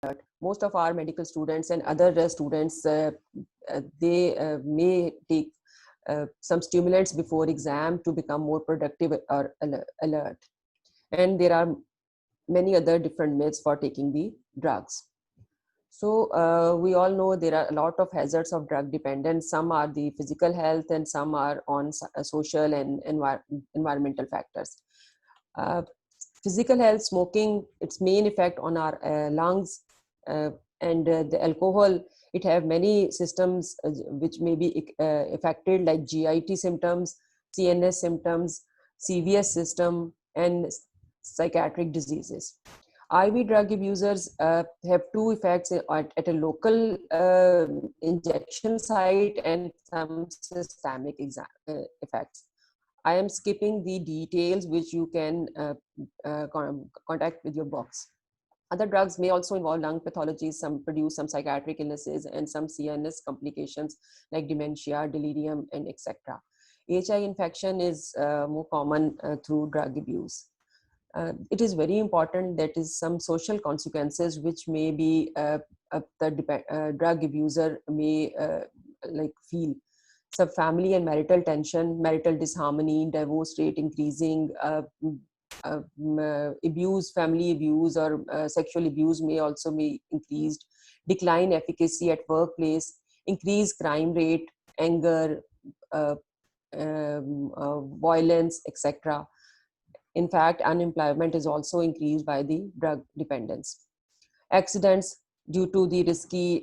alert. Most of our medical students and other students, they may take some stimulants before exam to become more productive or alert. And there are many other different myths for taking the drugs. So we all know there are a lot of hazards of drug dependence. Some are the physical health and some are on social and environmental factors. Uh, Physical health, smoking, its main effect on our lungs, and the alcohol, it have many systems which may be affected, like GIT symptoms, CNS symptoms, CVS system, and psychiatric diseases. IV drug abusers have two effects at a local injection site and some systemic effects. I am skipping the details which you can contact with your box. Other drugs may also involve lung pathologies, some produce some psychiatric illnesses and some CNS complications like dementia, delirium, and etc. HI infection is more common through drug abuse. It is very important that is some social consequences which may be the drug abuser may like feel. So family and marital tension, marital disharmony, divorce rate increasing, abuse, family abuse or sexual abuse may also be increased, decline efficacy at workplace, increased crime rate, anger, violence, etc. In fact, unemployment is also increased by the drug dependence. Accidents due to the risky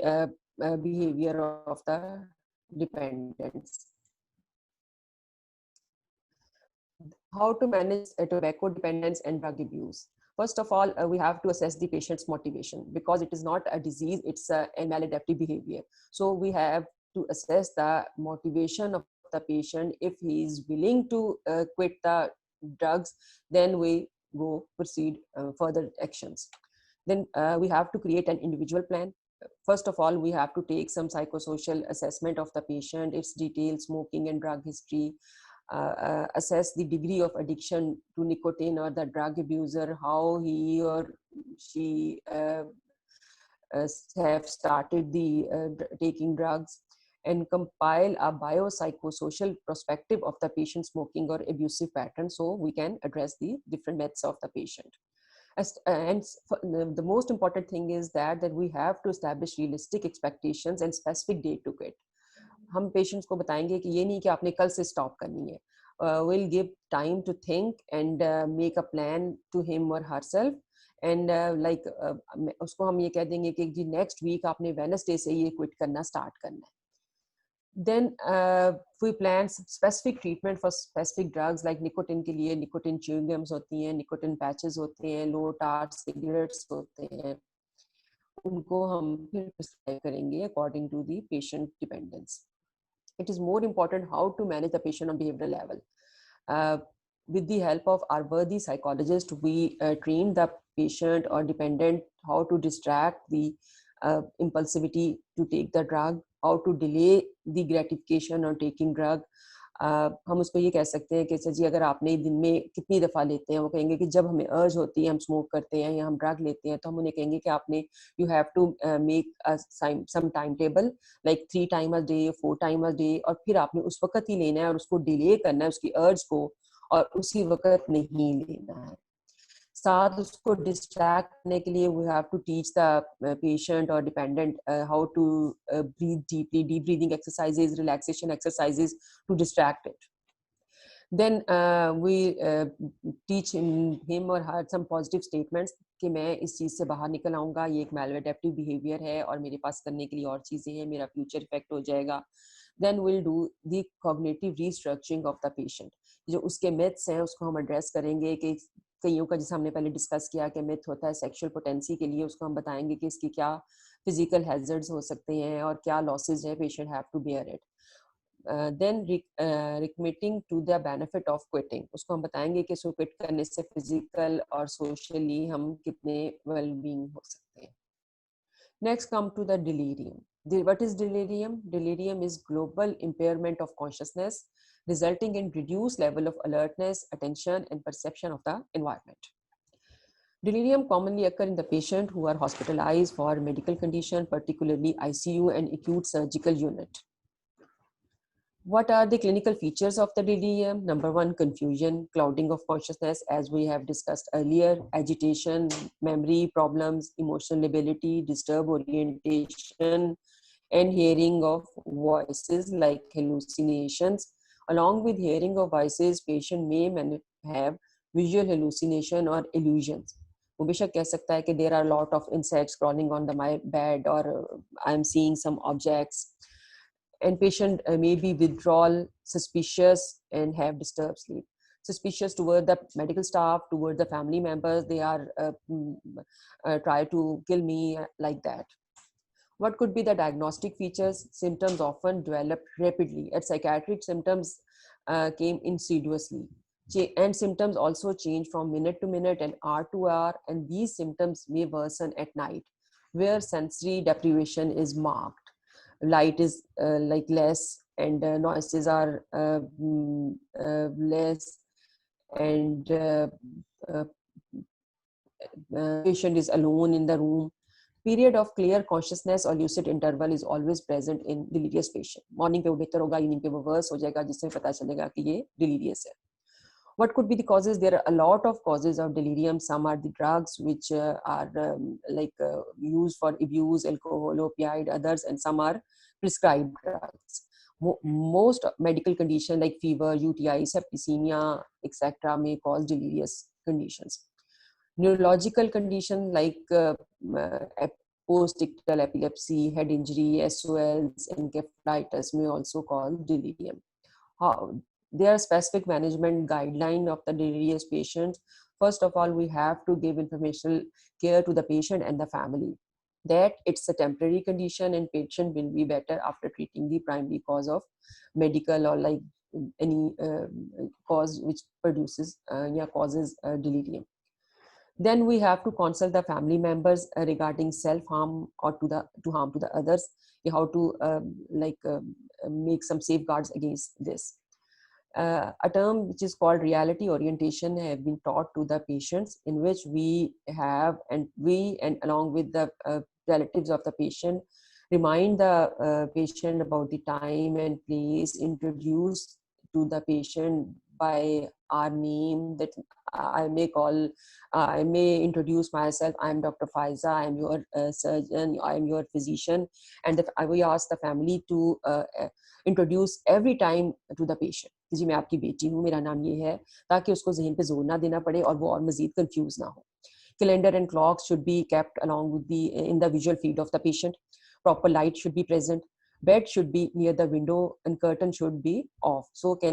behavior of the dependents. How to manage tobacco dependence and drug abuse? First of all, we have to assess the patient's motivation, because it is not a disease, it's a maladaptive behavior. So we have to assess the motivation of the patient. If he is willing to quit the drugs, then we go proceed further actions. Then we have to create an individual plan. First of all, we have to take some psychosocial assessment of the patient, its detailed smoking and drug history, assess the degree of addiction to nicotine or the drug abuser, how he or she have started the taking drugs, and compile a biopsychosocial perspective of the patient smoking or abusive pattern, so we can address the different myths of the patient. And the most important thing is that we have to establish realistic expectations and specific date to quit. हम patients को बताएंगे कि ये नहीं कि आपने कल से स्टॉप करनी है. We'll give time to think and make a plan to him or herself. And उसको हम ये कह देंगे कि जी नेक्स्ट वीक आपने वेडनेसडे से ये क्विट करना स्टार्ट करना है. Then we plan specific treatment for specific drugs, like nicotine के लिए nicotine chewing gums होती हैं, nicotine patches होते हैं, low tar cigarettes होते हैं. उनको हम फिर prescribe करेंगे according to the patient dependence. It is more important how to manage the patient on behavioral level. With the help of our worthy psychologist, we train the patient or dependent how to distract the impulsivity to take the drug, how to delay the gratification on taking drug. हम उसको ये कह सकते हैं कि sir जी अगर आपने दिन में कितनी दफ़ा लेते हैं, वो कहेंगे कि जब हमें अर्ज होती है, हम स्मोक करते हैं या हम ड्रग लेते हैं, तो हम उन्हें कहेंगे कि आपने you have to make some time table, like 3 time a day, 4 time a day, और फिर आपने उस वक्त ही लेना है और उसको डिले करना है, उसकी अर्ज को, और उसी वक्त नहीं लेना है. साथ उसको डिस्ट्रैक्ट करने के लिए we have to teach the patient और dependent how to breathe deeply, deep breathing exercises, relaxation exercises to distract it. Then we teach him or her some positive statements कि मैं इस चीज़ से बाहर निकल आऊँगा, ये एक maladaptive behavior है और मेरे पास करने के लिए और चीज़ें हैं, मेरा फ्यूचर इफेक्ट हो जाएगा. Then we'll do the cognitive restructuring of the patient. जो उसके myths हैं उसको हम एड्रेस करेंगे कि कईयों का, जैसे हमने पहले डिस्कस किया कि मिथ होता है सेक्सुअल पोटेंसी के लिए, उसको हम बताएंगे कि इसकी क्या फिजिकल हैजर्ड्स हो सकते हैं और क्या लॉसेज है, patient have to bear it. Then recommitting to the benefit of quitting, उसको हम बताएंगे कि इसको क्विट करने से फिजिकल और सोशली हम कितने वेल बीइंग हो सकते हैं. Next come to the delirium. What is delirium? Delirium is global impairment of consciousness resulting in reduced level of alertness, attention, and perception of the environment. Delirium commonly occur in the patient who are hospitalized for medical condition, particularly ICU and acute surgical unit. What are the clinical features of the delirium? Number one, confusion, clouding of consciousness, as we have discussed earlier, agitation, memory problems, emotional lability, disturbed orientation, and hearing of voices like hallucinations. Along with hearing of voices, patient may have visual hallucination or illusions. वो बेशक कह सकता है कि there are a lot of insects crawling on my bed, or I'm seeing some objects, and patient may be withdrawal, suspicious, and have disturbed sleep. Suspicious toward the medical staff, toward the family members, they are try to kill me, like that. What could be the diagnostic features? Symptoms often develop rapidly. At psychiatric, symptoms came insidiously. And symptoms also change from minute to minute and hour to hour, and these symptoms may worsen at night, where sensory deprivation is marked. Light is like less, and noises are less, and uh, patient is alone in the room. Period of clear consciousness or lucid interval is always present in delirious patient. Morning पे वो बेहतर होगा, evening पे वो worse हो जाएगा, जिससे पता चलेगा कि ये delirious है. What could be the causes? There are a lot of causes of delirium. Some are the drugs which are used for abuse, alcohol, opioid, others, and some are prescribed drugs. Most medical conditions like fever, UTI, septicemia, etc. may cause delirious conditions. Neurological condition like post-ictal epilepsy, head injury, SOLs, encephalitis may also cause delirium. There are specific management guidelines of the delirious patient. First of all, we have to give informational care to the patient and the family that it's a temporary condition and patient will be better after treating the primary cause of medical or like any cause which produces causes delirium. Then we have to consult the family members regarding self-harm or to harm to the others, how to make some safeguards against this. A term which is called reality orientation have been taught to the patients, in which we along with the relatives of the patient remind the patient about the time and place, introduce to the patient by our name, that I may introduce myself. I'm Dr. Faiza, I'm your surgeon, I'm your physician, and we ask the family to introduce every time to the patient कि जी मैं आपकी बेटी हूँ, मेरा नाम ये है, ताकि उसको जहन पे जोर ना देना पड़े और वो और मजीद कंफ्यूज ना हो. Calendar and clocks should be kept along with in the visual field of the patient. Proper light should be present. Bed should be near the window and curtain should be off. So his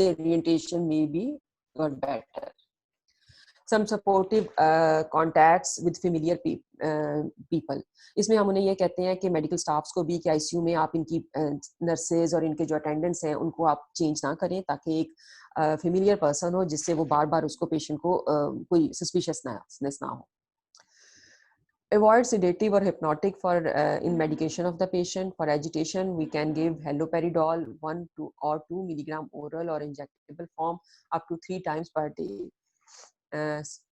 orientation may be got better. Some supportive contacts with familiar people. इसमें हम उन्हें ये कहते हैं कि medical staffs को भी कि आईसीयू में आप इनकी नर्सेज और इनके जो अटेंडेंट्स हैं उनको आप चेंज ना करें, ताकि एक फेमिलियर पर्सन हो जिससे वो बार बार उसको पेशेंट को कोई सस्पिशियसनेस ना हो. Avoid sedative or hypnotic for in medication of the patient. For agitation, we can give haloperidol 1 or 2 milligram oral or injectable form up to 3 times per day.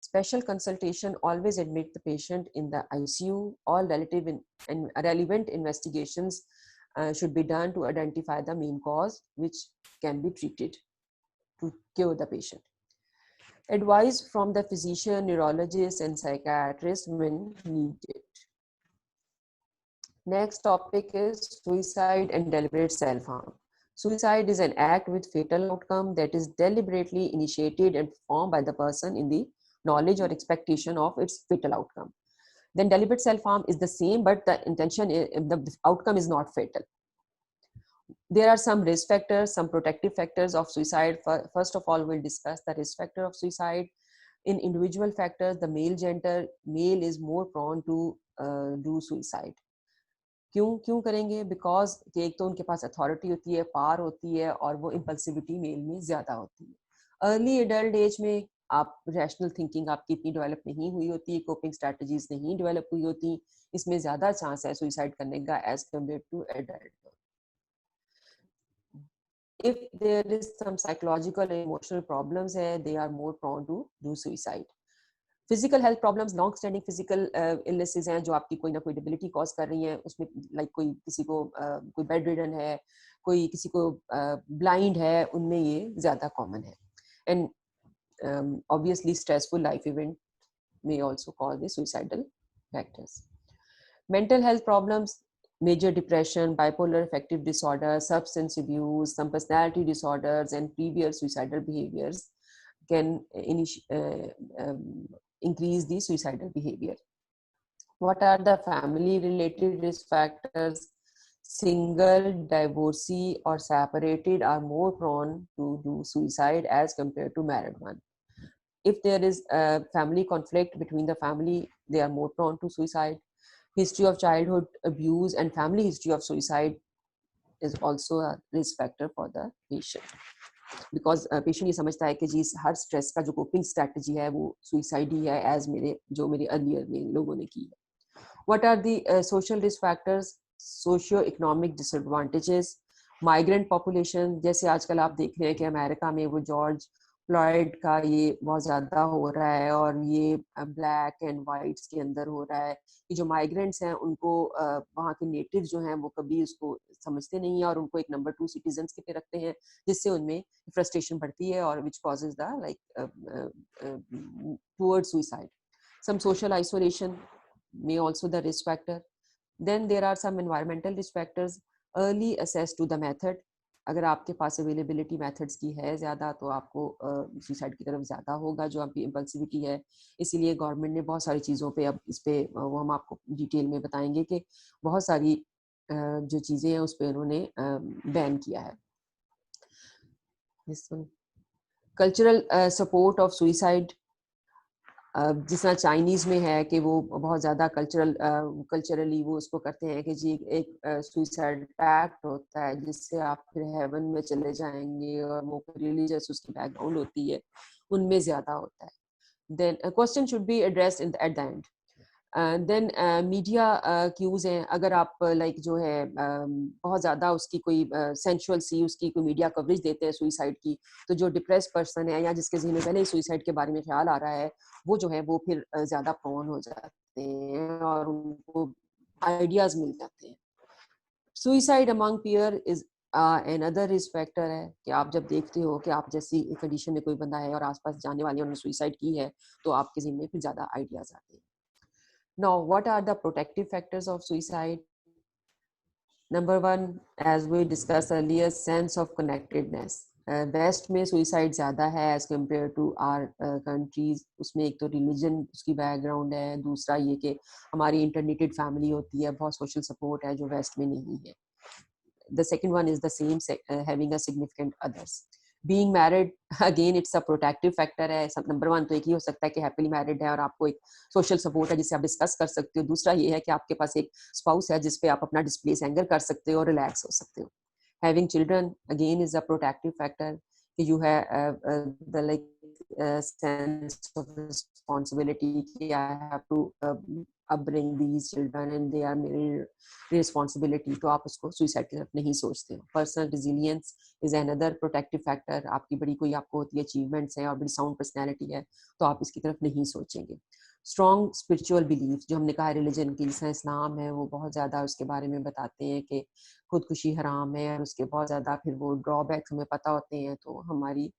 Special consultation, always admit the patient in the ICU. All relevant investigations should be done to identify the main cause, which can be treated to cure the patient. Advice from the physician, neurologist, and psychiatrist when needed. Next topic is suicide and deliberate self-harm. Suicide is an act with fatal outcome that is deliberately initiated and performed by the person in the knowledge or expectation of its fatal outcome. Then deliberate self-harm is the same, but the outcome is not fatal. There are some risk factors, some protective factors of suicide. First of all, we'll discuss the risk factor of suicide. In individual factors, the male is more prone to do suicide. क्यों करेंगे? Because एक तो उनके पास authority होती है, power होती है, और वो इम्पल्सिविटी मेल में ज्यादा होती है. अर्ली एडल्ट एज में आप रैशनल थिंकिंग आपकी इतनी डेवलप नहीं हुई होती, कोपिंग स्ट्रेटजीज नहीं डेवलप हुई होती, इसमें ज्यादा चांस है सुसाइड करने का as compare to adult. if there is some psychological and emotional problems hai, they are more prone to do suicide. Physical health problems, long standing physical illnesses हैं जो आपकी कोई ना कोई डिबिलिटी कॉज कर रही हैं, उसमें लाइक कोई किसी को कोई बेड रिडन है, कोई किसी को ब्लाइंड है, उनमें ये ज़्यादा कॉमन है. And obviously stressful life event may also cause the suicidal factors. Mental health problems, major depression, bipolar affective disorder, substance abuse, some personality disorders, and previous suicidal behaviors can increase the suicidal behavior. What are the family related risk factors? Single, divorcee, or separated are more prone to do suicide as compared to married one. If there is a family conflict between the family, they are more prone to suicide. History of childhood abuse and family history of suicide is also a risk factor for the patient. Because patient ये समझता है कि जी हर stress का जो coping strategy है वो suicide ही है, as मेरे अर्लियर में लोगों ने की है. What are the social risk factors? Socio economic disadvantages, migrant population, जैसे आजकल आप देख रहे हैं कि अमेरिका में वो जॉर्ज फ्लॉयड का ये बहुत ज़्यादा हो रहा है, और ये ब्लैक एंड वाइट्स के अंदर हो रहा है कि जो माइग्रेंट्स हैं उनको वहाँ के नेटिव जो हैं वो कभी उसको समझते नहीं है और उनको एक नंबर 2 सिटीजन्स के पे रखते हैं, जिससे उनमें फ्रस्ट्रेशन बढ़ती है और which causes the like towards suicide. Some social isolation may also the risk factor. Then there are some environmental risk factors. Early access to the method, अगर आपके पास अवेलेबिलिटी मेथड्स की है ज़्यादा तो आपको सुसाइड की तरफ ज़्यादा होगा. जो आपकी इम्पल्सिविटी है, इसीलिए गवर्नमेंट ने बहुत सारी चीज़ों पे, अब इस पे वो हम आपको डिटेल में बताएंगे कि बहुत सारी जो चीज़ें हैं उस पर उन्होंने बैन किया है. कल्चरल सपोर्ट ऑफ सुसाइड, जिस तरह चाइनीज़ में है कि वो बहुत ज़्यादा कल्चरली वो उसको करते हैं कि जी एक सुसाइड पैक्ट होता है जिससे आप फिर हेवन में चले जाएंगे, और वो रिलीजियस उसकी बैकग्राउंड होती है, उनमें ज़्यादा होता है. Then question should be addressed at the end. Then media cues हैं, अगर आप लाइक जो है बहुत ज़्यादा उसकी कोई सेंशुअल सी उसकी कोई मीडिया कवरेज देते हैं सुइसाइड की, तो जो डिप्रेस पर्सन है या जिसके ज़हन में पहले ही सुइसाइड के बारे में ख्याल आ रहा है, वो जो है वो फिर ज़्यादा प्रोन हो जाते हैं और उनको आइडियाज़ मिल जाते हैं. Suicide among peer is another risk factor है कि आप जब देखते हो कि आप जैसी कंडीशन में कोई बंदा है और आसपास जाने वाले उन्होंने सुइसाइड की है, तो आपके ज़हन में फिर ज़्यादा आइडियाज़ आते हैं. Now, what are the protective factors of suicide? Number one, as we discussed earlier, sense of connectedness. West में सुइसाइड ज़्यादा है as compare to our countries. उसमें एक तो रिलीजन उसकी बैकग्राउंड है, दूसरा ये कि हमारी इंटरनेटेड फैमिली होती है, बहुत सोशल सपोर्ट है जो वेस्ट में नहीं है. The second one is the same, having a significant others. Being married, again it's a protective factor है. नंबर वन तो एक ही हो सकता है कि हैप्पीली मैरिड है और आपको एक सोशल सपोर्ट है जिससे आप डिस्कस कर सकते हो. दूसरा ये है कि आपके पास एक स्पाउस है जिस पे आप अपना डिस्प्लेस एंगर कर सकते हो और रिलैक्स हो सकते हो. Having children, again, is a protective factor. You have the like sense of responsibility. I have to upbring these children and they are मेरी responsibility. तो आप उसको suicide की तरफ नहीं सोचते हो. Personal resilience is another protective factor. आपकी बड़ी कोई आपको होती है achievements हैं और बड़ी sound personality है, तो आप इसकी तरफ नहीं सोचेंगे. स्ट्रॉन्ग स्पिरिचुअल बिलीफ, जो हमने कहा रिलीजन की, जैसा इस्लाम है वो बहुत ज़्यादा उसके बारे में बताते हैं कि खुदकुशी हराम है और उसके बहुत ज़्यादा फिर वो ड्रॉबैक्स हमें पता होते हैं. तो हमारी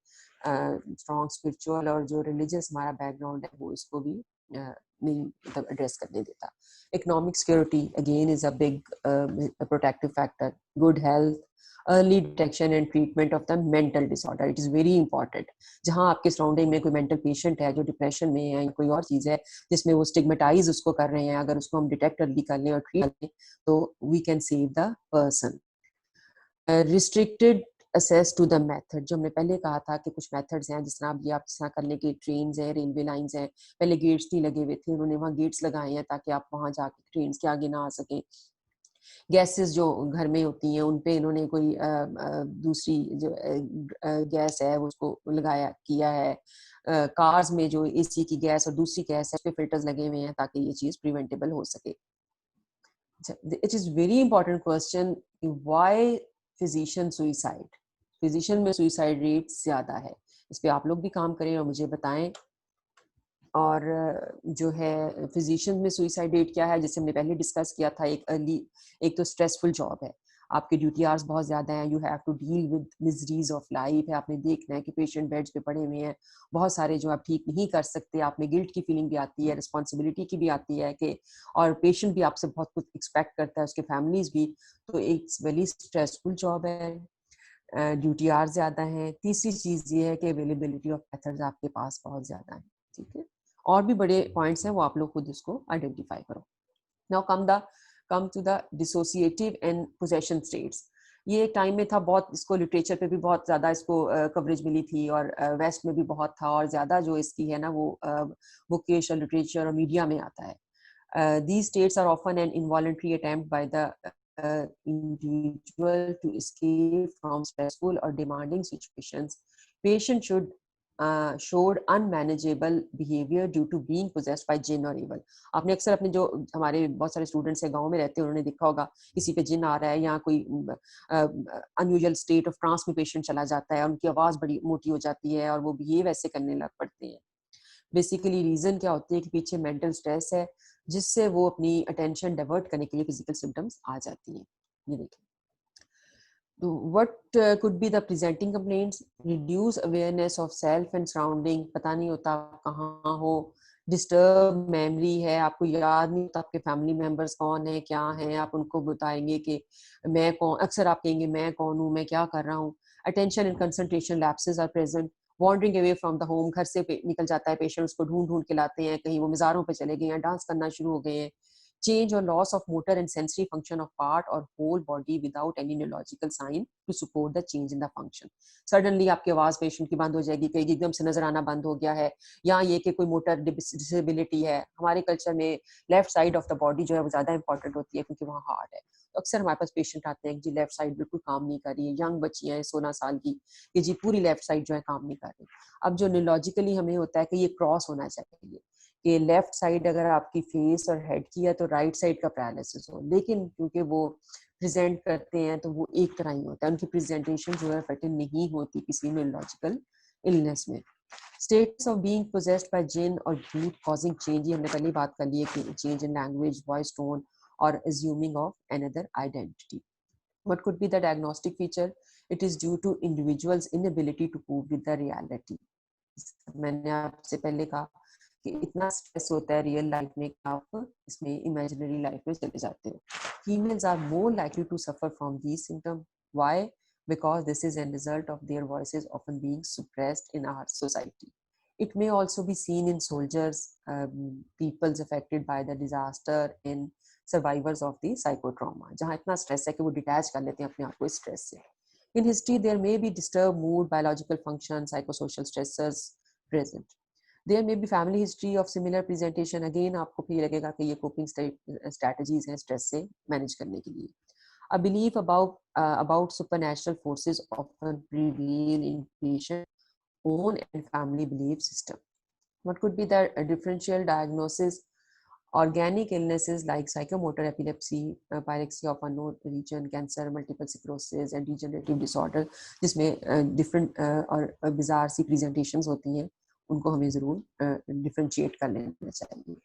स्ट्रॉन्ग स्पिरिचुअल और जो रिलीजियस हमारा बैकग्राउंड है वो इसको भी नहीं मतलब एड्रेस करने देता. Economic security again is a big protective factor. Good health, early detection and treatment of the mental disorder, it is very important. जहाँ आपके सराउंडिंग में कोई मेंटल पेशेंट है जो डिप्रेशन में है या कोई और चीज़ है जिसमें वो स्टिग्मेटाइज उसको कर रहे हैं, अगर उसको हम डिटेक्ट अर्ली कर लें और ट्रीट कर लें तो we can save the person. Restricted access to the method, जो हमने पहले कहा था कि कुछ मेथड्स हैं जिस तरह आप जिस तरह करने के ट्रेन्स हैं, रेलवे लाइंस हैं, पहले गेट्स नहीं लगे हुए थे, उन्होंने वहाँ गेट्स लगाए हैं ताकि आप वहाँ जाके ट्रेन के आगे ना आ सकें. गैसेस जो घर में होती हैं उन पे इन्होंने कोई दूसरी जो गैस है उसको लगाया किया है. कार्स में जो एसी की गैस और दूसरी गैस है उस पे फिल्टर्स लगे हुए हैं ताकि ये चीज़ प्रिवेंटेबल हो सके. It is very important question, why physician suicide. Physician में सुइसाइड रेट ज़्यादा है। इस पे आप लोग भी काम करें और मुझे बताएं। और जो है फिजिशियन में सुइसाइड रेट क्या है, जैसे हमने पहले डिस्कस किया था, एक तो स्ट्रेसफुल जॉब है, आपके ड्यूटी आवर्स बहुत ज़्यादा हैं, you have to deal with miseries of life है, आपने देखना है कि पेशेंट बेड्स पे पड़े हुए हैं, बहुत सारे जो आप ठीक नहीं कर सकते, आप में गिल्ट की फीलिंग भी आती है, रिस्पॉन्सिबिलिटी की भी आती है कि, और पेशेंट भी आपसे बहुत कुछ एक्सपेक्ट करता है, उसके फैमिलीज भी, तो एक वेरी स्ट्रेसफुल जॉब है, ड्यूटी आवर्स ज़्यादा हैं। तीसरी चीज़ ये है कि अवेलेबिलिटी ऑफ मेथड्स आपके पास बहुत ज़्यादा है, ठीक है। और भी बड़े पॉइंट्स हैं, वो आप लोग खुद इसको आइडेंटिफाई करो। Now come to the dissociative and possession states. ये एक टाइम में था, बहुत इसको लिटरेचर पे भी बहुत ज़्यादा इसको कवरेज मिली थी, और वेस्ट में भी बहुत था, और ज़्यादा जो इसकी है ना वो बुकिश और लिटरेचर और मीडिया में आता है। These states are often an involuntary attempt by the individual to escape from stressful or demanding situations. Patient showed unmanageable behavior due to being possessed by jinn or evil. आपने अक्सर अपने जो हमारे बहुत सारे स्टूडेंट्स हैं गांव में रहते हैं, उन्होंने देखा होगा किसी पे जिन आ रहा है या कोई अनयूजुअल स्टेट ऑफ ट्रांस में पेशेंट चला जाता है, उनकी आवाज़ बड़ी मोटी हो जाती है और वो बिहेव ऐसे करने लग पड़ते हैं। बेसिकली रीजन क्या होती है कि पीछे मेंटल स्ट्रेस है, जिससे वो अपनी अटेंशन डाइवर्ट करने के लिए फिजिकल सिम्टम्स आ जाती हैं। ये देखिए, तो what could be the presenting complaints, reduce awareness of self and surrounding, पता नहीं होता आप कहाँ हो, डिस्टर्ब मेमोरी है, आपको याद नहीं होता आपके फैमिली मेंबर्स कौन है क्या हैं, आप उनको बताएंगे कि मैं कौन, अक्सर आप कहेंगे मैं कौन हूँ, मैं क्या कर रहा हूँ। Attention and concentration lapses are present, wandering away from the home, घर से निकल जाता है पेशेंट, उसको ढूंढ ढूंढ के लाते हैं, कहीं वो मज़ारों पे चले गए हैं, डांस करना शुरू हो गए हैं। Change or loss of motor and sensory function of part or whole body without any neurological sign to support the change in the function. Suddenly आपकी आवाज़ पेशेंट की बंद हो जाएगी, कहीं एकदम से नजर आना बंद हो गया है, या ये कि कोई मोटर डिसेबिलिटी है। हमारे कल्चर में left side of the body जो है वो ज़्यादा इंपॉर्टेंट होती है, क्योंकि वहाँ हार्ट है। तो अक्सर हमारे पास पेशेंट आते हैं कि जी लेफ्ट साइड बिल्कुल काम नहीं कर रही है, यंग बच्चियाँ हैं 16 साल की, कि जी पूरी लेफ्ट साइड जो है काम नहीं कर रही। अब जो न्यूरोलॉजिकली हमें होता है कि ये क्रॉस होना चाहिए कि लेफ्ट साइड अगर आपकी फेस और हेड की है तो राइट साइड का पैरालिसिस हो, लेकिन क्योंकि वो प्रेजेंट करते हैं तो वो एक तरह ही होता है, उनकी प्रेजेंटेशन जो है फिट नहीं होती किसी न्यूरोलॉजिकल इलनेस में। States of being possessed by जिन और भूत कॉजिंग चेंज, ये हमने पहले बात कर ली है कि change in language, voice tone और assuming of another identity. What could be the diagnostic feature? It is due to individuals' inability to cope with the reality. मैंने आपसे पहले कहा कि इतना स्ट्रेस होता है रियल लाइफ में कि आप इसमें इमेजिनरी लाइफ में चले जाते हो। Females are more likely to suffer from these symptoms. Why? Because this is a result of their voices often being suppressed in our society. It may also be seen in soldiers, peoples affected by the disaster, in survivors of the psychotrauma, जहाँ इतना stress है कि वो detach कर लेते हैं अपने आप को स्ट्रेस से। In history, there may be disturbed mood, biological function, psychosocial stressors present. There may be family history of similar presentation. Again, आपको भी लगेगा कि ये coping strategies हैं stress से manage करने के लिए. A belief about supernatural forces often prevail in patient own and family belief system. What could be the differential diagnosis? Organic illnesses like psychomotor epilepsy, pyrexia of unknown region, cancer, multiple sclerosis and degenerative disorder, जिसमें different और bizarre सी presentations होती हैं, उनको हमें ज़रूर differentiate कर लेना चाहिए.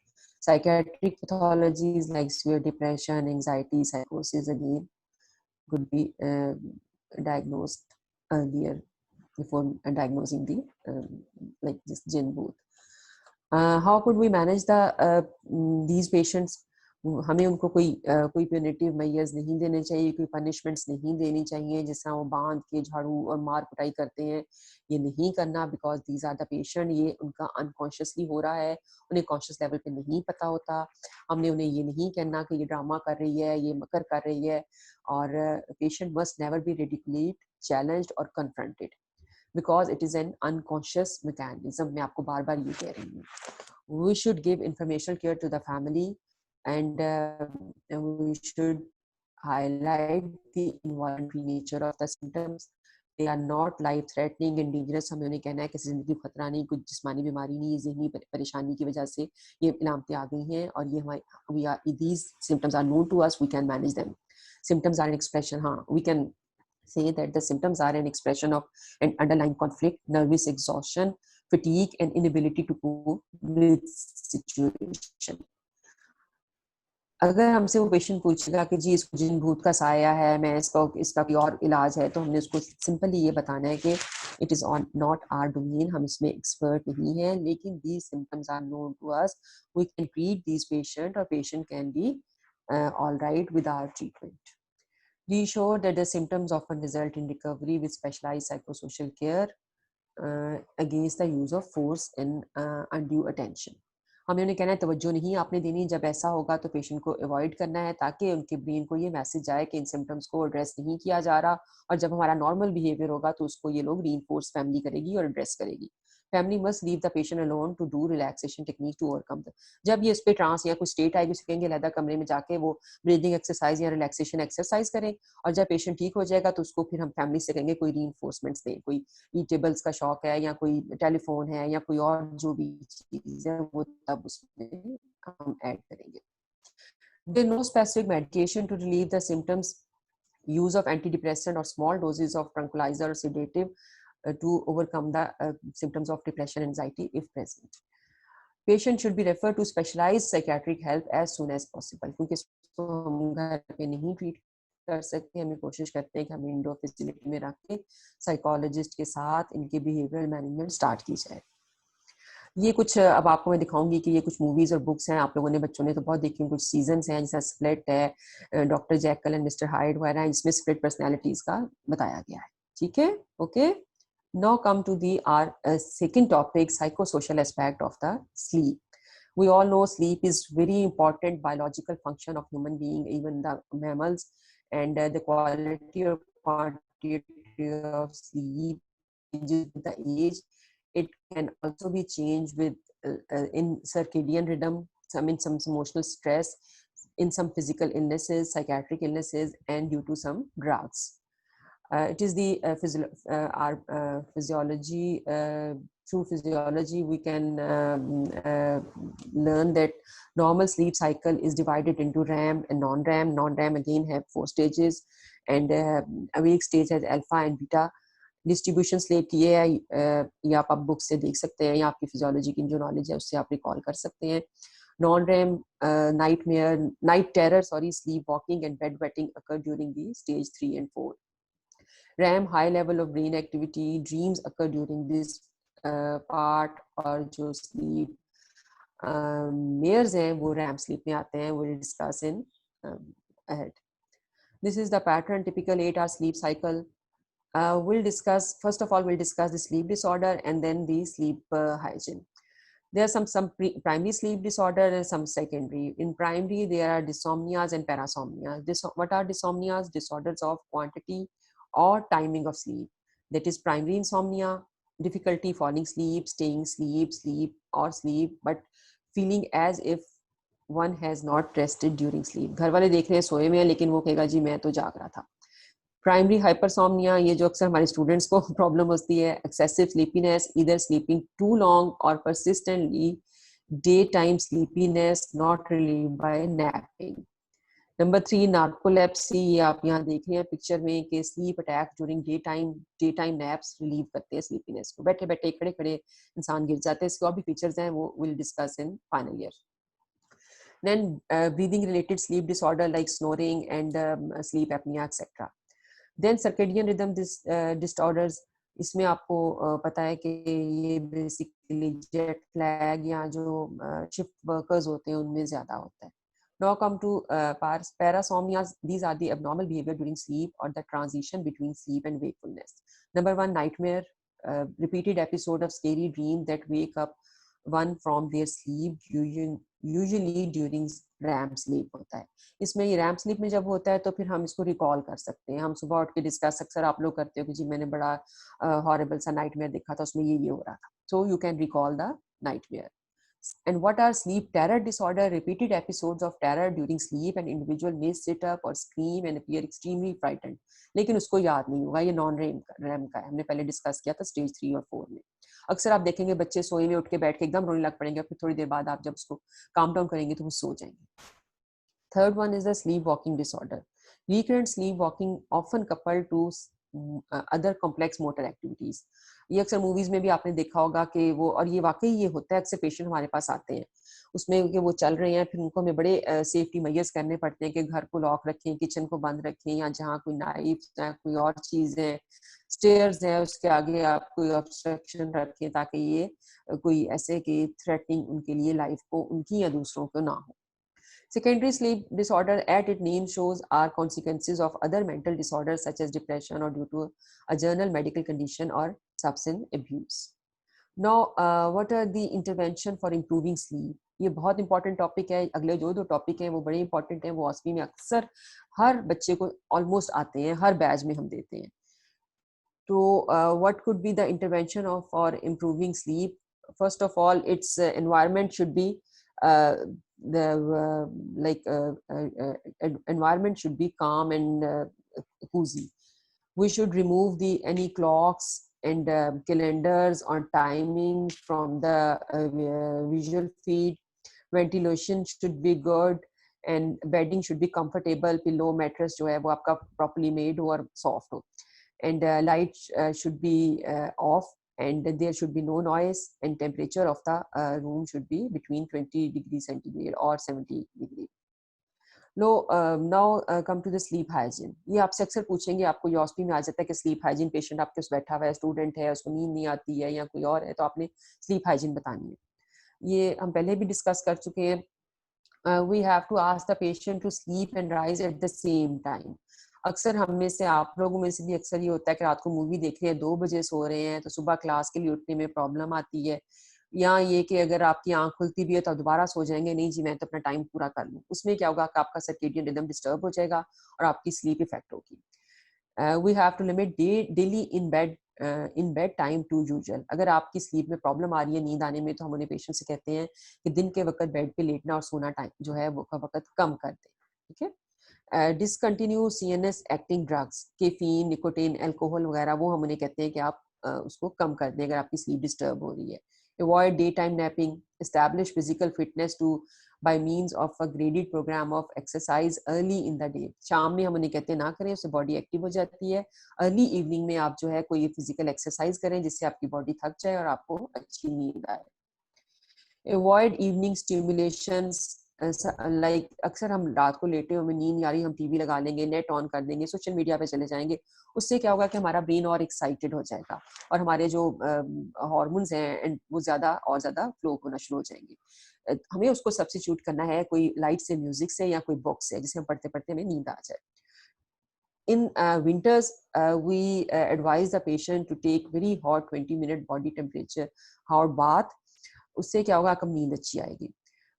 Psychiatric pathologies like severe depression, anxiety, psychosis again could be diagnosed earlier before diagnosing the like this jinn booth. How could we manage these patients? हमें उनको कोई प्यूनिटिव मेजर्स नहीं देने चाहिए, कोई पनिशमेंट्स नहीं देनी चाहिए, जिस तरह वो बांध के झाड़ू और मार कुटाई करते हैं, ये नहीं करना, because these are the patient, ये उनका अनकॉन्शियसली हो रहा है, उन्हें कॉन्शियस लेवल पे नहीं पता होता। हमने उन्हें ये नहीं कहना कि ये ड्रामा कर रही है, ये मकर कर रही है, और patient must never be ridiculed, challenged और confronted because it is an unconscious mechanism. मैं आपको बार बार ये कह रही हूँ. We should give informational care to the family and we should highlight the involuntary nature of the symptoms. They are not life threatening and dangerous. हमें उन्हें कहना है कि जिंदगी को खतरा नहीं, कुछ जिस्मानी बीमारी नहीं, ज़हनी परेशानी की वजह से ये इलामतें आ गई हैं और ये हमारी these symptoms are known to us, we can manage them. Symptoms are an expression, हाँ, we can say that the symptoms are an expression of an underlying conflict, nervous exhaustion, fatigue, and inability to cope with situation. अगर हमसे वो patient पूछेगा कि जी इसको जिन भूत का साया है, मैं इसका कोई और इलाज है, तो हमने उसको सिंपली ये बताना है कि it is on not our domain, हम इसमें एक्सपर्ट नहीं है, लेकिन these symptoms are known to us, we can treat these patient और patient can be all right with our treatment. We show that the symptoms often result in recovery with specialized psychosocial care against the use of force and undue attention. हमें उन्हें कहना है तवज्जो नहीं आपने देनी, जब ऐसा होगा तो पेशेंट को अवॉइड करना है ताकि उनके ब्रेन को ये मैसेज आए कि इन सिम्टम्स को एड्रेस नहीं किया जा रहा, और जब हमारा नॉर्मल बिहेवियर होगा तो उसको ये लोग रीइंफोर्स फैमिली करेगी और एड्रेस करेगी. Family must leave the patient alone to do relaxation technique to overcome the. जब ये उस पर ट्रांस या कोई स्टेट आएगी, उसके अलग कमरे में जाके वो ब्रीदिंग एक्सरसाइज या रिलैक्सेशन एक्सरसाइज करें, और जब पेशेंट ठीक हो जाएगा तो उसको फिर हम फैमिली से कहेंगे कोई रीइंफोर्समेंट्स दें, कोई ईटेबल्स का शौक है या कोई टेलीफोन है या कोई और जो भी चीज है वो तब उसमें हम ऐड करेंगे. There is no specific medication to relieve the symptoms. Use of antidepressant or small doses of tranquilizer or sedative to overcome the symptoms of depression and anxiety if present. Patient should be referred to specialized psychiatric help as soon as possible. क्योंकि इसको हम घर पे नहीं treat कर सकते, हमें कोशिश करते हैं कि हम इंडोर फैसिलिटी में रख के साइकोलॉजिस्ट के साथ इनके बिहेवियरल मैनेजमेंट स्टार्ट की जाए. ये कुछ अब आपको मैं दिखाऊंगी कि ये कुछ मूवीज और बुक्स हैं, आप लोगों ने बच्चों ने तो बहुत देखी, कुछ सीजन्स हैं जैसे स्प्लिट है, doctor jackal and mister hide वगैरह, इसमें स्प्लिट पर्सनैलिटीज का बताया गया है. ठीक है, okay. Now come to the our second topic, psychosocial aspect of the sleep. We all know sleep is very important biological function of human being, even the mammals, and the quality or quantity of sleep changes with the age. It can also be changed with in circadian rhythm, some in some emotional stress, in some physical illnesses, psychiatric illnesses, and due to some drugs. It is the our physiology. Through physiology, we can learn that normal sleep cycle is divided into REM and non-REM. Non-REM again have 4 stages, and awake stage has alpha and beta. Distribution sleep की ये है, या आप book से देख सकते हैं या आपकी फिजियोलॉजी की जो नॉलेज है उससे आप रिकॉल कर सकते हैं. Non RAM night terror sleep walking and bed wetting occur during the stage 3 and 4. RAM, high level of brain activity, dreams occur during this part, और जो sleep layers हैं वो RAM sleep में आते हैं. We'll discuss in ahead. This is the pattern, typical 8-hour sleep cycle. We'll discuss, first of all, we'll discuss the sleep disorder and then the sleep hygiene. There are some primary sleep disorder and some secondary. In primary, there are dysomnias and parasomnias. What are dysomnias? Disorders of quantity or timing of sleep. That is primary insomnia, difficulty falling asleep, staying asleep, but feeling as if one has not rested during sleep. घर वाले देख रहे हैं सोए में हैं, लेकिन वो कहेगा जी मैं तो जाग रहा था. प्राइमरी हाइपरसोमनिया, ये जो अक्सर हमारे स्टूडेंट्स को प्रॉब्लम होती है. Excessive sleepiness, either sleeping too long और persistently daytime sleepiness not relieved by napping. Number 3 narcolepsy, ये आप यहाँ देख रहे हैं पिक्चर में कि sleep attack during day time naps relieve करते हैं स्लीपीनेस को. बैठे बैठे खड़े खड़े इंसान गिर जाते हैं. इसके और भी फीचर्स हैं, वो will discuss in final year. Then breathing related sleep disorder like snoring and sleep apnea etc. Then circadian rhythm disorders, इसमें आपको पता है कि ये बेसिकली जेट लैग या जो शिफ्ट वर्कर्स होते हैं उनमें ज्यादा होता है. Now come to parasomnias. These are the abnormal behavior during sleep or the transition between sleep and wakefulness. Number 1, nightmare, repeated episode of scary dream that wake up one from their sleep, usually during REM sleep होता है. इसमें ये REM sleep में जब होता है तो फिर हम इसको रिकॉल कर सकते हैं. हम सुबह उठ के डिस्कस अक्सर आप लोग करते हो कि जी मैंने बड़ा हॉरिबल सा नाइटमेयर देखा था, उसमें ये हो रहा था. So you can recall the nightmare. And what are sleep terror disorder? Repeated episodes of terror during sleep, an individual may sit up or scream and appear extremely frightened. लेकिन उसको याद नहीं होगा. ये नॉन रैम का है, हमने पहले डिस्कस किया था स्टेज 3 और 4 में. अक्सर आप देखेंगे बच्चे सोए में उठ के बैठ के एकदम रोने लग पड़ेंगे, फिर थोड़ी देर बाद आप जब उसको काम डाउन करेंगे तो वो सो जाएंगे. Third one is the sleepwalking disorder. Recurrent sleepwalking often coupled to other complex motor activities. ये अक्सर मूवीज में भी आपने देखा होगा कि वो, और ये वाकई ये होता है, अक्सर पेशेंट हमारे पास आते हैं उसमें कि वो चल रहे हैं, फिर उनको हमें बड़े सेफ्टी मेजर्स करने पड़ते हैं कि घर को लॉक रखें, किचन को बंद रखें, या जहाँ कोई नाइफ या कोई और चीज है, स्टेयर्स है, उसके आगे आप कोई ऑब्स्ट्रक्शन रखें ताकि ये कोई ऐसे कि थ्रेटनिंग उनके लिए लाइफ को, उनकी या दूसरों को ना हो। Secondary sleep disorder, at its name shows, are consequences of other mental disorders such as depression or due to a general medical condition or substance abuse. Now, what are the intervention for improving sleep? ये बहुत important topic है। अगले जो दो topic हैं वो बड़े important हैं, वो ऑस्पी में अक्सर हर बच्चे को ऑलमोस्ट आते हैं, हर बैच में हम देते हैं। तो what could be the intervention of for improving sleep? First of all, its environment should be uh, the environment should be calm and cozy. We should remove the any clocks and calendars or timing from the visual feed. Ventilation should be good and bedding should be comfortable. Pillow, mattress जो है वो आपका properly made हो और soft हो. And light should be off, and there should be no noise, and temperature of the room should be between 20 degrees centigrade or 70 degree. Now come to the sleep hygiene. ये आपसे अक्सर पूछेंगे, आपको USP में आ जाता है कि स्लीप हाइजीन, पेशेंट आपके पास बैठा हुआ है, स्टूडेंट है, उसको नींद नहीं आती है या कोई और है, तो आपने स्लीप हाइजीन बतानी है। ये हम पहले भी डिस्कस कर चुके हैं। we have to ask the patient to sleep and rise at the same time. अक्सर हम में से, आप लोगों में से भी अक्सर ये होता है कि रात को मूवी देख रहे हैं, 2 बजे सो रहे हैं, तो सुबह क्लास के लिए उठने में प्रॉब्लम आती है, या ये कि अगर आपकी आंख खुलती भी है तो आप दोबारा सो जाएंगे, नहीं जी मैं तो अपना टाइम पूरा कर लूँ। उसमें क्या होगा कि आपका सर्केडियन रिदम डिस्टर्ब हो जाएगा और आपकी स्लीप इफेक्ट होगी। We have to limit daily in bed time to usual. अगर आपकी स्लीप में प्रॉब्लम आ रही है, नींद आने में, तो हम उन्हें पेशेंट से कहते हैं कि दिन के वक्त बेड पे लेटना और सोना टाइम जो है वो का वक्त कम कर दें। ठीक है। Discontinue CNS acting drugs, caffeine, nicotine, alcohol वगैरह, वो हम उन्हें कहते हैं कि आप उसको कम कर दें अगर आपकी स्लीप डिस्टर्ब हो रही है। Avoid daytime napping. Establish physical fitness to by means of a graded program of exercise early in the day. शाम में हम उन्हें कहते हैं ना करें, उससे बॉडी एक्टिव हो जाती है। अर्ली इवनिंग में आप जो है कोई फिजिकल एक्सरसाइज करें जिससे आपकी बॉडी थक जाए और आपको अच्छी नींद आए। Avoid evening stimulations. लाइक अक्सर हम रात को लेटे हमें नींद आ रही, हम टीवी लगा लेंगे, नेट ऑन कर देंगे, सोशल मीडिया पे चले जाएंगे। उससे क्या होगा कि हमारा ब्रेन और एक्साइटेड हो जाएगा और हमारे जो हार्मोन्स हैं वो ज्यादा और ज्यादा फ्लो होना शुरू हो जाएंगे। हमें उसको सब्स्टिट्यूट करना है कोई लाइट से, म्यूजिक से, या कोई बुक से, जिसे हम पढ़ते पढ़ते हमें नींद आ जाए। In winters, we advise the patient to take very hot 20-minute body temperature hot bath. उससे क्या होगा, कम नींद अच्छी आएगी।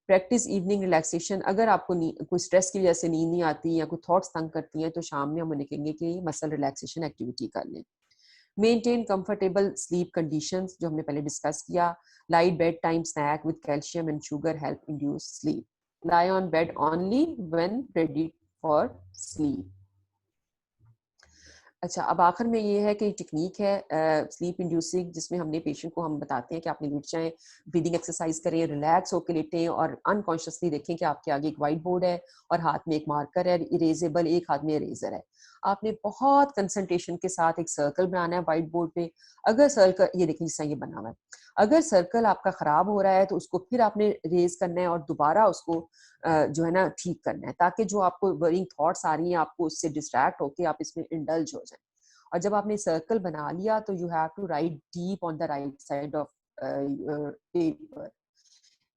Practice evening relaxation. अगर आपको कोई स्ट्रेस की वजह से नींद नहीं आती या कोई थॉट्स तंग करती हैं, तो शाम में हम उन्हें कहेंगे कि मसल रिलैक्सेशन एक्टिविटी कर लें। मेंटेन कंफर्टेबल स्लीप कंडीशंस, जो हमने पहले डिस्कस किया। Light bed time snack with calcium and sugar help induce sleep. Lie on bed only when ready for sleep. अच्छा, अब आखिर में ये है कि टेक्निक है स्लीप इंड्यूसिंग, जिसमें हमने पेशेंट को हम बताते हैं कि आपने लेट जाएं, ब्रीदिंग एक्सरसाइज करें, रिलैक्स होकर लेटें और अनकॉन्शियसली देखें कि आपके आगे एक वाइट बोर्ड है और हाथ में एक मार्कर है इरेजेबल, एक हाथ में इरेजर है। आपने बहुत कंसंट्रेशन के साथ एक सर्कल बनाना है वाइट बोर्ड पे। अगर सर्कल, ये देखिए जिस तरह ये बना हुआ है, अगर सर्कल आपका खराब हो रहा है तो उसको फिर आपने रेज करना है और दोबारा उसको जो है ना ठीक करना है, ताकि जो आपको वरिंग थॉट्स आ रही हैं आपको उससे डिस्ट्रैक्ट होके आप इसमें इंडल्ज हो जाएं। और जब आपने सर्कल बना लिया तो you have to write deep on the right side of paper.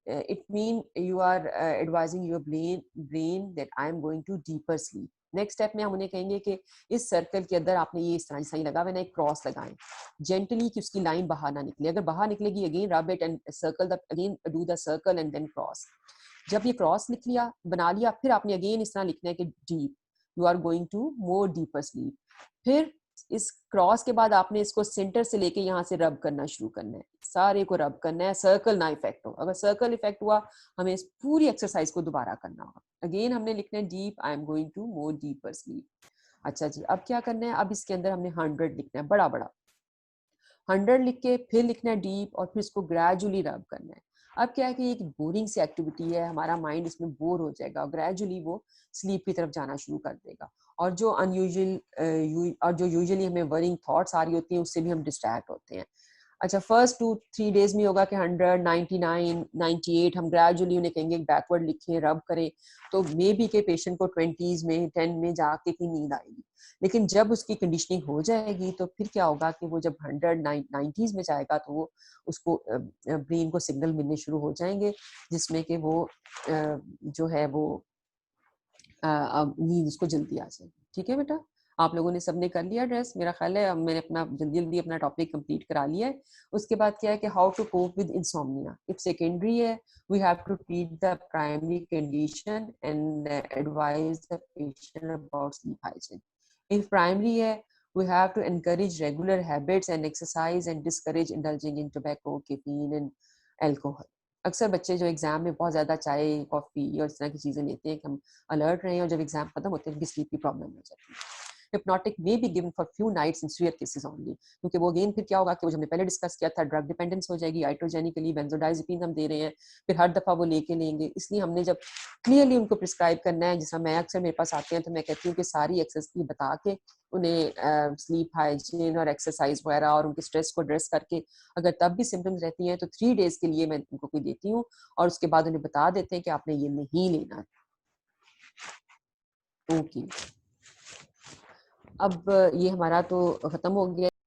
it mean you are advising your brain that I am going to deeper sleep. Next step में हम उन्हें कहेंगे कि इस सर्कल के अंदर आपने ये इस तरह सही लगा हुआ ना, एक क्रॉस लगाएं जेंटली कि उसकी लाइन बाहर ना निकले। अगर बाहर निकलेगी again rub it and circle the, again do the circle and then cross. जब ये क्रॉस लिख लिया, बना लिया, फिर आपने अगेन इस तरह लिखना है कि deep, you are going to more deeper sleep. फिर इस क्रॉस के बाद आपने इसको सेंटर से लेके यहाँ से रब करना शुरू करना है, सारे को रब करना है, सर्कल ना इफेक्ट हो। अगर सर्कल इफेक्ट हुआ हमें इस पूरी एक्सरसाइज को दोबारा करना होगा। अगेन हमने लिखना है deep, I am going to more deeper sleep. अच्छा जी, अब क्या करना है, अब इसके अंदर हमने 100 लिखना है, बड़ा बड़ा 100 लिख के फिर लिखना है डीप और फिर इसको ग्रेजुअली रब करना है। अब क्या है कि एक बोरिंग सी एक्टिविटी है, हमारा माइंड इसमें बोर हो जाएगा, ग्रेजुअली वो स्लीप की तरफ जाना शुरू कर देगा, और जो अनयूजुअल और जो यूजुअली हमें वरिंग थॉट्स आ रही होती हैं उससे भी हम डिस्ट्रैक्ट होते हैं। अच्छा, फर्स्ट 2-3 डेज में होगा कि 100, 99, 98, हम ग्रेजुअली उन्हें कहेंगे बैकवर्ड लिखें, रब करें, तो मे बी के पेशेंट को 20s में 10 में जाके की नींद आएगी। लेकिन जब उसकी कंडीशनिंग हो जाएगी तो फिर क्या होगा कि वो जब 100, 90s में जाएगा तो वो उसको ब्रेन को सिग्नल मिलने शुरू हो जाएंगे, जिसमें कि वो जो है वो नींद उसको जल्दी आ जाएगी। ठीक है बेटा, आप लोगों ने सबने कर लिया एड्रेस, मेरा ख्याल है अब मैंने अपना जल्दी जल्दी अपना टॉपिक कंप्लीट करा लिया है। उसके बाद क्या है कि how to cope with insomnia. If secondary है, we have to treat the primary condition and advise the patient about sleep hygiene. If primary है, we have to encourage regular habits and exercise and discourage indulging in tobacco, caffeine and alcohol. अक्सर बच्चे जो exam में बहुत ज्यादा चाय, coffee और इस तरह की चीजें लेते हैं कि हम अलर्ट रहे, और जब एग्जाम खत्म होते हैं उनकी स्लीप की प्रॉब्लम हो जाती है। Hypnotic may be given for few nights in severe cases only, क्योंकि वो अगेन फिर क्या होगा कि वो जो हमने पहले डिस्कस किया था, ड्रग डिपेंडेंस हो जाएगी, आइट्रोजेनिकली बेंजोडाइजेपिन हम दे रहे हैं, फिर हर दफा वो लेके लेंगे, इसलिए हमने जब क्लियरली उनको प्रिस्क्राइब करना है, जिसमें मैं अक्सर मेरे पास आते हैं तो मैं कहती हूँ कि सारी एक्सरसाइज बता के उन्हें स्लीप हाइजीन और एक्सरसाइज वगैरह और उनके स्ट्रेस को एड्रेस करके, अगर तब भी सिम्टम्स रहती हैं तो 3 डेज के लिए मैं उनको कोई देती हूँ, और उसके बाद उन्हें बता देते हैं कि आपने ये नहीं लेना है। ओके, अब ये हमारा तो खत्म हो गया।